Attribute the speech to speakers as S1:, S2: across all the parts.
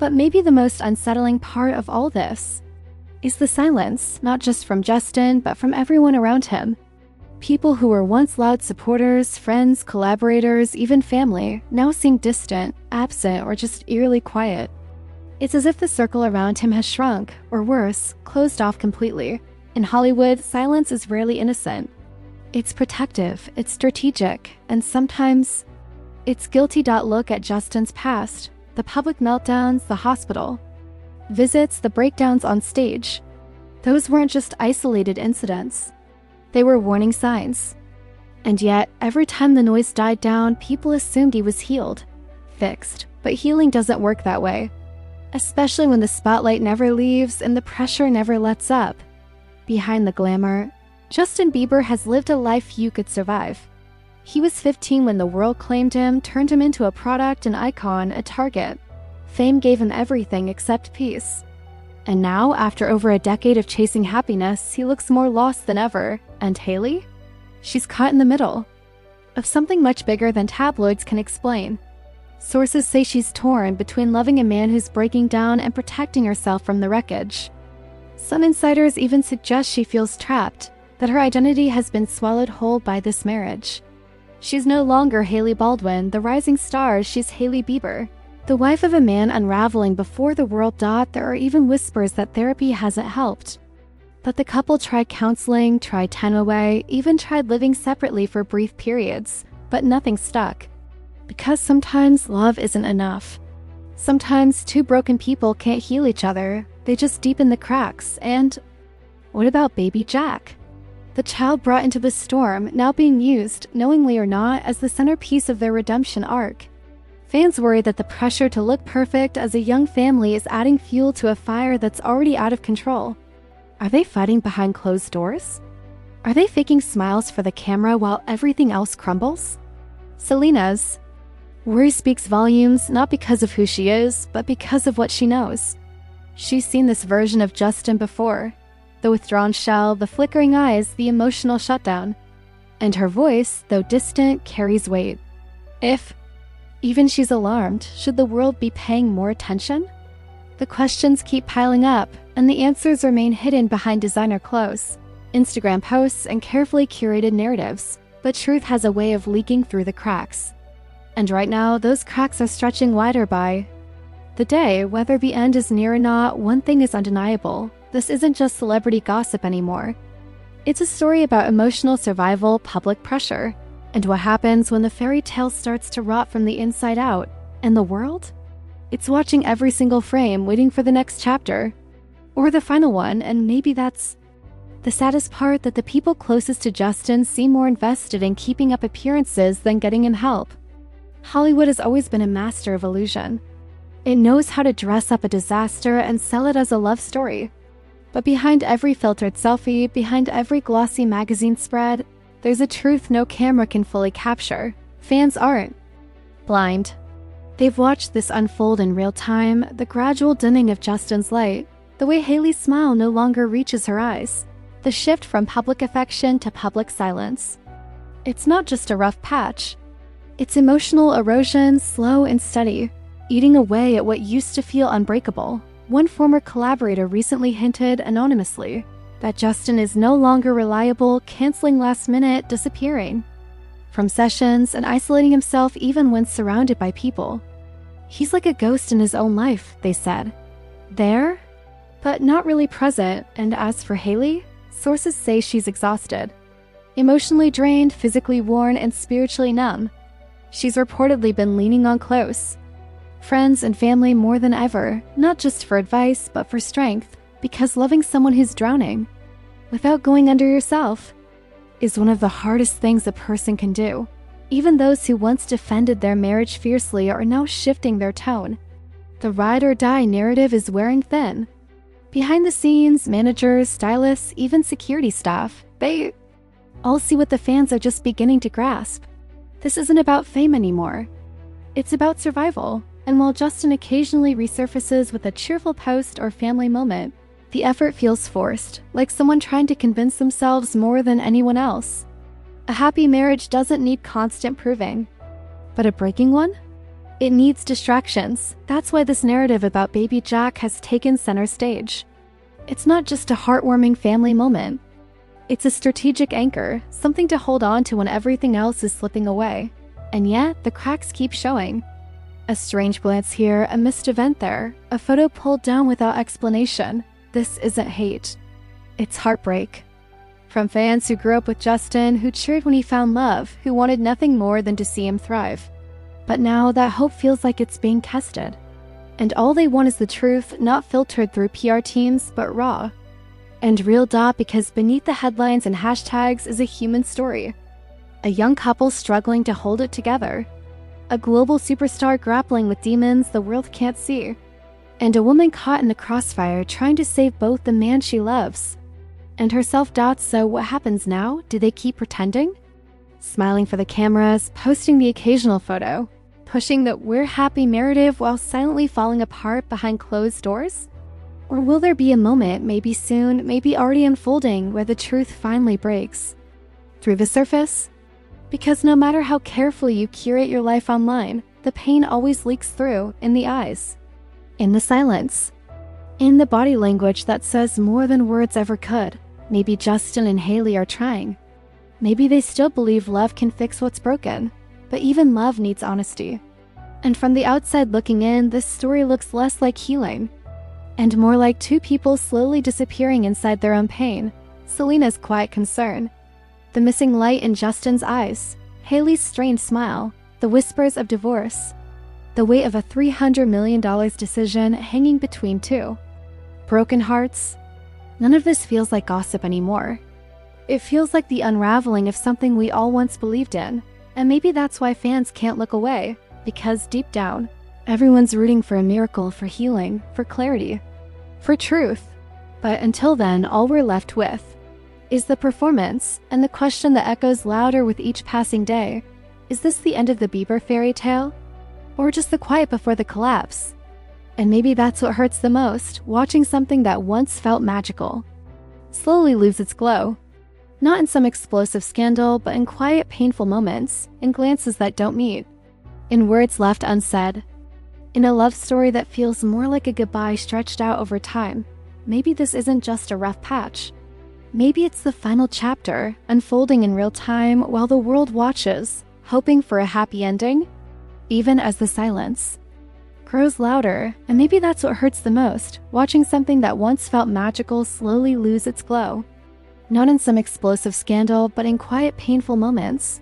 S1: But maybe the most unsettling part of all this is the silence, not just from Justin, but from everyone around him. People who were once loud supporters, friends, collaborators, even family, now seem distant, absent, or just eerily quiet. It's as if the circle around him has shrunk, or worse, closed off completely. In Hollywood, silence is rarely innocent. It's protective, it's strategic, and sometimes it's guilty. Look at Justin's past, the public meltdowns, the hospital visits, the breakdowns on stage. Those weren't just isolated incidents. They were warning signs. And yet, every time the noise died down, people assumed he was healed, fixed. But healing doesn't work that way, especially when the spotlight never leaves and the pressure never lets up. Behind the glamour, Justin Bieber has lived a life few could survive. He was 15 when the world claimed him, turned him into a product, an icon, a target. Fame gave him everything except peace. And now, after over a decade of chasing happiness, he looks more lost than ever. And Hailey? She's caught in the middle of something much bigger than tabloids can explain. Sources say she's torn between loving a man who's breaking down and protecting herself from the wreckage. Some insiders even suggest she feels trapped, that her identity has been swallowed whole by this marriage. She's no longer Hailey Baldwin, the rising star. She's Hailey Bieber, the wife of a man unraveling before the world. There are even whispers that therapy hasn't helped. But the couple tried counseling, tried time away, even tried living separately for brief periods, but nothing stuck. Because sometimes love isn't enough. Sometimes two broken people can't heal each other, they just deepen the cracks. And what about baby Jack? The child brought into the storm, now being used, knowingly or not, as the centerpiece of their redemption arc. Fans worry that the pressure to look perfect as a young family is adding fuel to a fire that's already out of control. Are they fighting behind closed doors? Are they faking smiles for the camera while everything else crumbles? Selena's worry speaks volumes, not because of who she is, but because of what she knows. She's seen this version of Justin before. The withdrawn shell, the flickering eyes, the emotional shutdown. And her voice, though distant, carries weight. Even she's alarmed, should the world be paying more attention? The questions keep piling up, and the answers remain hidden behind designer clothes, Instagram posts, and carefully curated narratives. But truth has a way of leaking through the cracks. And right now, those cracks are stretching wider by the day. Whether the end is near or not, one thing is undeniable. This isn't just celebrity gossip anymore. It's a story about emotional survival, public pressure, and what happens when the fairy tale starts to rot from the inside out. And the world? It's watching every single frame, waiting for the next chapter. Or the final one, and maybe that's the saddest part, that the people closest to Justin seem more invested in keeping up appearances than getting him help. Hollywood has always been a master of illusion. It knows how to dress up a disaster and sell it as a love story. But behind every filtered selfie, behind every glossy magazine spread, there's a truth no camera can fully capture. Fans aren't blind. They've watched this unfold in real time, the gradual dimming of Justin's light, the way Hailey's smile no longer reaches her eyes, the shift from public affection to public silence. It's not just a rough patch. It's emotional erosion, slow and steady, eating away at what used to feel unbreakable. One former collaborator recently hinted anonymously that Justin is no longer reliable, canceling last minute, disappearing from sessions, and isolating himself even when surrounded by people. He's like a ghost in his own life, they said. There, but not really present. And as for Hailey, sources say she's exhausted, emotionally drained, physically worn, and spiritually numb. She's reportedly been leaning on close friends and family more than ever, not just for advice, but for strength, because loving someone who's drowning without going under yourself is one of the hardest things a person can do. Even those who once defended their marriage fiercely are now shifting their tone. The ride or die narrative is wearing thin. Behind the scenes, managers, stylists, even security staff, they all see what the fans are just beginning to grasp. This isn't about fame anymore. It's about survival. And while Justin occasionally resurfaces with a cheerful post or family moment, the effort feels forced, like someone trying to convince themselves more than anyone else. A happy marriage doesn't need constant proving. But a breaking one? It needs distractions. That's why this narrative about baby Jack has taken center stage. It's not just a heartwarming family moment. It's a strategic anchor, something to hold on to when everything else is slipping away. And yet, the cracks keep showing. A strange glance here, a missed event there, a photo pulled down without explanation. This isn't hate. It's heartbreak. From fans who grew up with Justin, who cheered when he found love, who wanted nothing more than to see him thrive. But now that hope feels like it's being tested. And all they want is the truth, not filtered through PR teams, but raw. And real because beneath the headlines and hashtags is a human story. A young couple struggling to hold it together. A global superstar grappling with demons the world can't see. And a woman caught in the crossfire trying to save both the man she loves and her self-doubts. So what happens now? Do they keep pretending? Smiling for the cameras, posting the occasional photo, pushing the "we're happy" narrative while silently falling apart behind closed doors? Or will there be a moment, maybe soon, maybe already unfolding, where the truth finally breaks? Through the surface? Because no matter how carefully you curate your life online, the pain always leaks through in the eyes, in the silence, in the body language that says more than words ever could. Maybe Justin and Hailey are trying. Maybe they still believe love can fix what's broken, but even love needs honesty. And from the outside looking in, this story looks less like healing and more like two people slowly disappearing inside their own pain. Selena's quiet concern, the missing light in Justin's eyes, Hailey's strained smile, the whispers of divorce, the weight of a $300 million decision hanging between two broken hearts. None of this feels like gossip anymore. It feels like the unraveling of something we all once believed in. And maybe that's why fans can't look away, because deep down, everyone's rooting for a miracle, for healing, for clarity, for truth. But until then, all we're left with is the performance and the question that echoes louder with each passing day. Is this the end of the Bieber fairy tale? Or just the quiet before the collapse? And maybe that's what hurts the most, watching something that once felt magical slowly lose its glow. Not in some explosive scandal, but in quiet, painful moments, in glances that don't meet, in words left unsaid, in a love story that feels more like a goodbye stretched out over time. Maybe this isn't just a rough patch. Maybe it's the final chapter, unfolding in real time while the world watches, hoping for a happy ending, even as the silence grows louder. And maybe that's what hurts the most, watching something that once felt magical slowly lose its glow. Not in some explosive scandal, but in quiet, painful moments,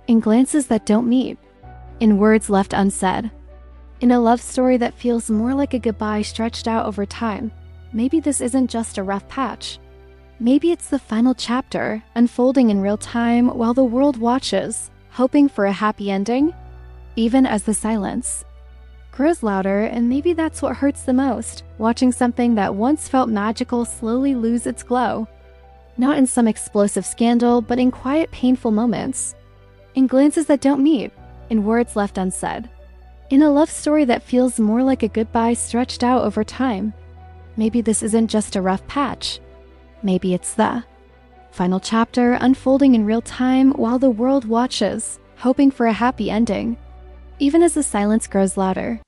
S1: in glances that don't meet, in words left unsaid, in a love story that feels more like a goodbye stretched out over time. Maybe this isn't just a rough patch. Maybe it's the final chapter, unfolding in real time while the world watches, hoping for a happy ending, even as the silence grows louder. And maybe that's what hurts the most, watching something that once felt magical slowly lose its glow. Not in some explosive scandal, but in quiet, painful moments, in glances that don't meet, in words left unsaid, in a love story that feels more like a goodbye stretched out over time. Maybe this isn't just a rough patch. Maybe it's the final chapter, unfolding in real time while the world watches, hoping for a happy ending, even as the silence grows louder.